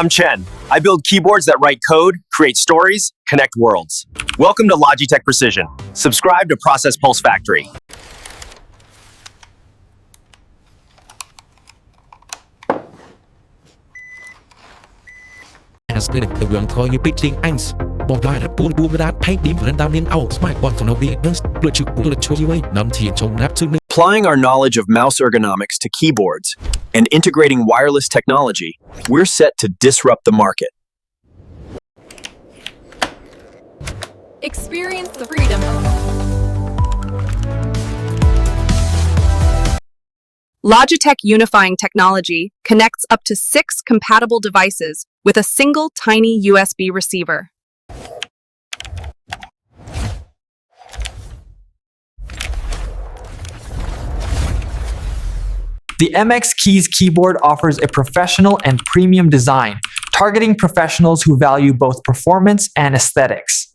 I'm Chen. I build keyboards that write code, create stories, connect worlds. Welcome to Logitech Precision. Subscribe to Process Pulse Factory. As the vườn thôi như pitching anh một loại là buôn buôn đã thay điểm và đam nên out smart one from the business lựa chọn của cho you nằm thiền trong nắp trước. Applying our knowledge of mouse ergonomics to keyboards and integrating wireless technology, we're set to disrupt the market. Experience the freedom. Logitech unifying technology connects up to 6 compatible devices with a single tiny USB receiver. The MX Keys keyboard offers a professional and premium design, targeting professionals who value both performance and aesthetics.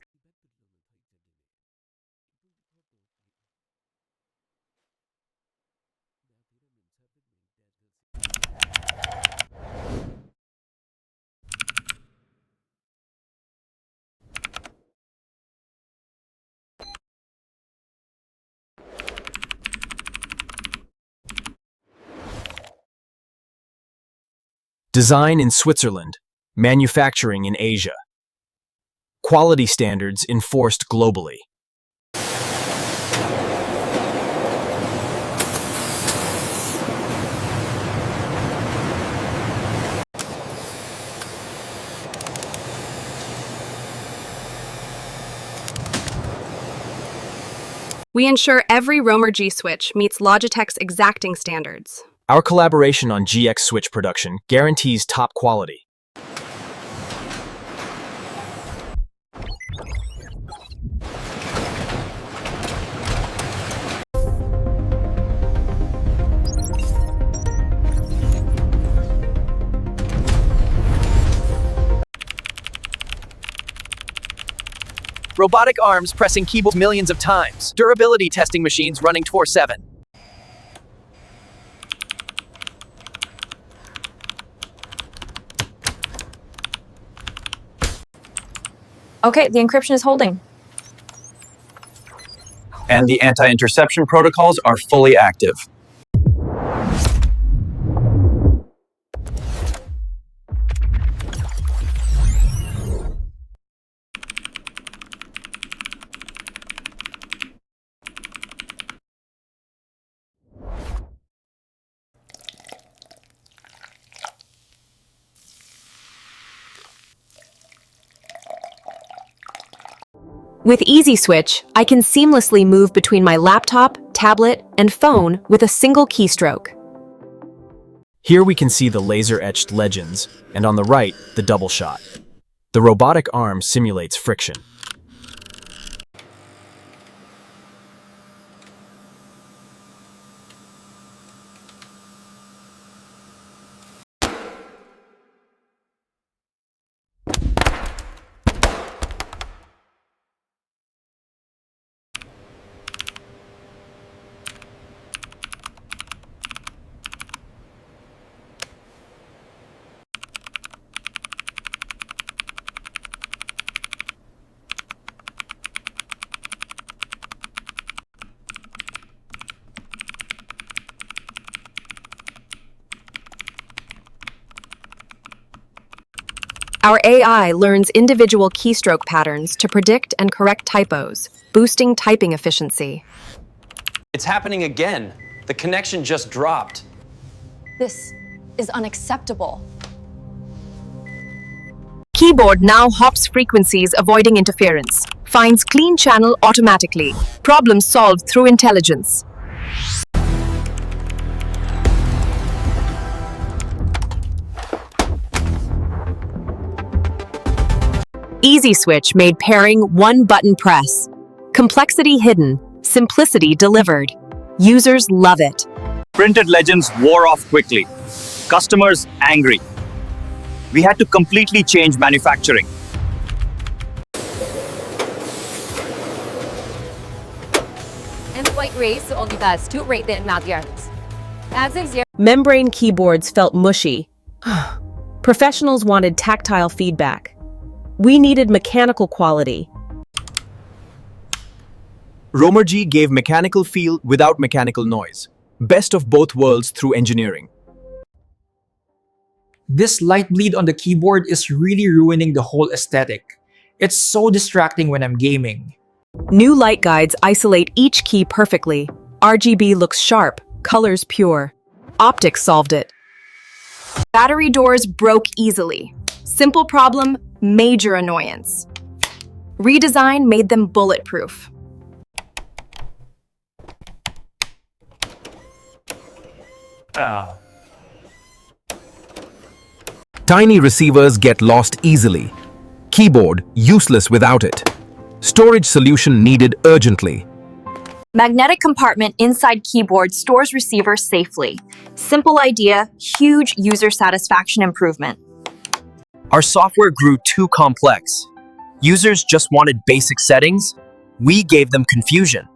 Design in Switzerland, manufacturing in Asia. Quality standards enforced globally. We ensure every Roamer G switch meets Logitech's exacting standards. Our collaboration on GX switch production guarantees top quality. Robotic arms pressing keyboards millions of times. Durability testing machines running 24/7. Okay, the encryption is holding. And the anti-interception protocols are fully active. With Easy Switch, I can seamlessly move between my laptop, tablet, and phone with a single keystroke. Here we can see the laser-etched legends, and on the right, the double shot. The robotic arm simulates friction. Our AI learns individual keystroke patterns to predict and correct typos, boosting typing efficiency. It's happening again. The connection just dropped. This is unacceptable. Keyboard now hops frequencies, avoiding interference. Finds clean channel automatically. Problem solved through intelligence. Easy Switch made pairing one button press. Complexity hidden, simplicity delivered. Users love it. Printed legends wore off quickly. Customers angry. We had to completely change manufacturing. And white race only does 2 rate in materials. As is Membrane keyboards felt mushy. Professionals wanted tactile feedback. We needed mechanical quality. Romergy gave mechanical feel without mechanical noise. Best of both worlds through engineering. This light bleed on the keyboard is really ruining the whole aesthetic. It's so distracting when I'm gaming. New light guides isolate each key perfectly. RGB looks sharp, colors pure. Optics solved it. Battery doors broke easily. Simple problem, major annoyance. Redesign made them bulletproof. Tiny receivers get lost easily. Keyboard useless without it. Storage solution needed urgently. Magnetic compartment inside keyboard stores receiver safely. Simple idea, huge user satisfaction improvement. Our software grew too complex. Users just wanted basic settings. We gave them confusion.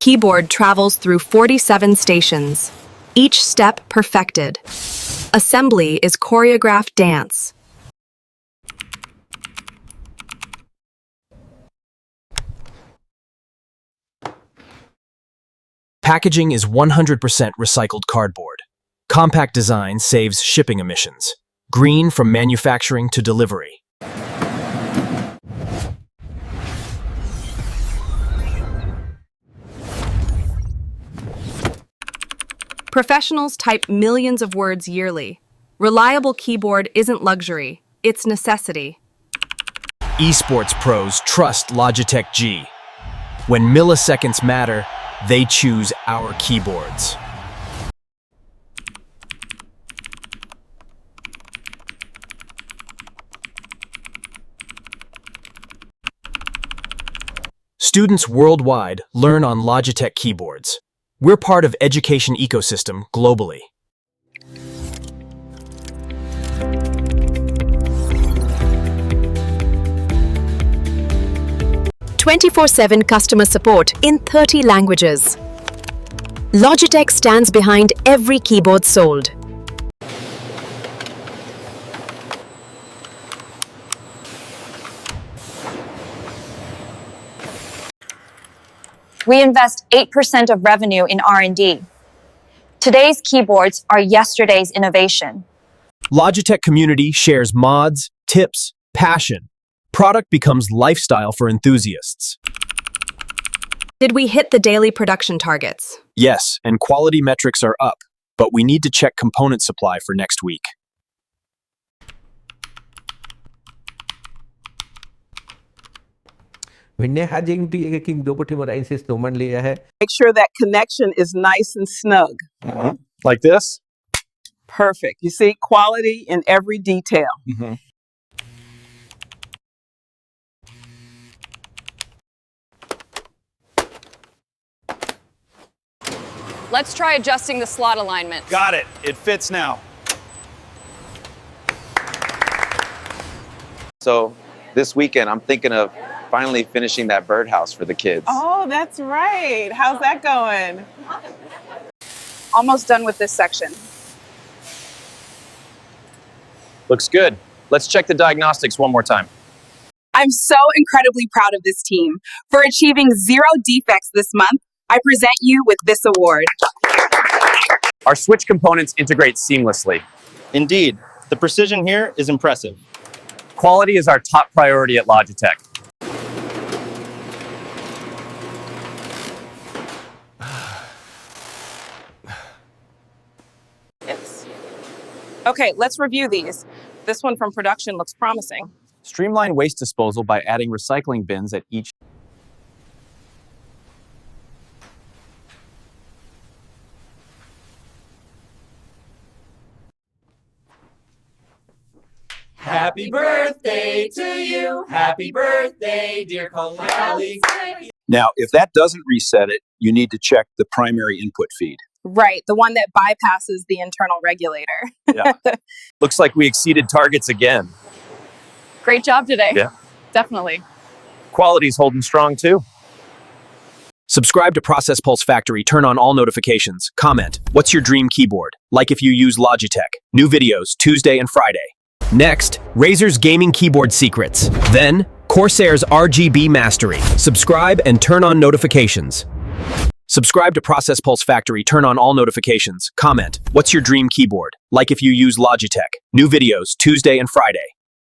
Keyboard travels through 47 stations, each step perfected. Assembly is choreographed dance. Packaging is 100% recycled cardboard. Compact design saves shipping emissions. Green from manufacturing to delivery. Professionals type millions of words yearly. Reliable keyboard isn't luxury, it's necessity. Esports pros trust Logitech G. When milliseconds matter, they choose our keyboards. Students worldwide learn on Logitech keyboards. We're part of education ecosystem globally. "24/7 customer support in 30 languages. Logitech stands behind every keyboard sold. We invest 8% of revenue in R&D. Today's keyboards are yesterday's innovation. Logitech community shares mods, tips, passion. Product becomes lifestyle for enthusiasts. Did we hit the daily production targets? Yes, and quality metrics are up, but we need to check component supply for next week. Make sure that connection is nice and snug. Like this? Perfect. You see quality in every detail. Let's try adjusting the slot alignment. Got it. It fits now. So this weekend, I'm thinking of finally finishing that birdhouse for the kids. Oh, that's right. How's that going? Almost done with this section. Looks good. Let's check the diagnostics one more time. I'm so incredibly proud of this team. For achieving 0 defects this month, I present you with this award. Our switch components integrate seamlessly. Indeed. The precision here is impressive. Quality is our top priority at Logitech. Yes. Okay, let's review these. This one from production looks promising. Streamline waste disposal by adding recycling bins at each. Happy birthday to you. Happy birthday, dear colleague. Now, if that doesn't reset it, you need to check the primary input feed. Right, the one that bypasses the internal regulator. Yeah. Looks like we exceeded targets again. Great job today. Yeah. Definitely. Quality's holding strong too. Subscribe to Process Pulse Factory, turn on all notifications, comment, what's your dream keyboard? Like if you use Logitech. New videos, Tuesday and Friday. Next, Razer's gaming keyboard secrets. Then, Corsair's RGB mastery. Subscribe and turn on notifications. Subscribe to Process Pulse Factory, turn on all notifications, comment, what's your dream keyboard? Like if you use Logitech. New videos, Tuesday and Friday.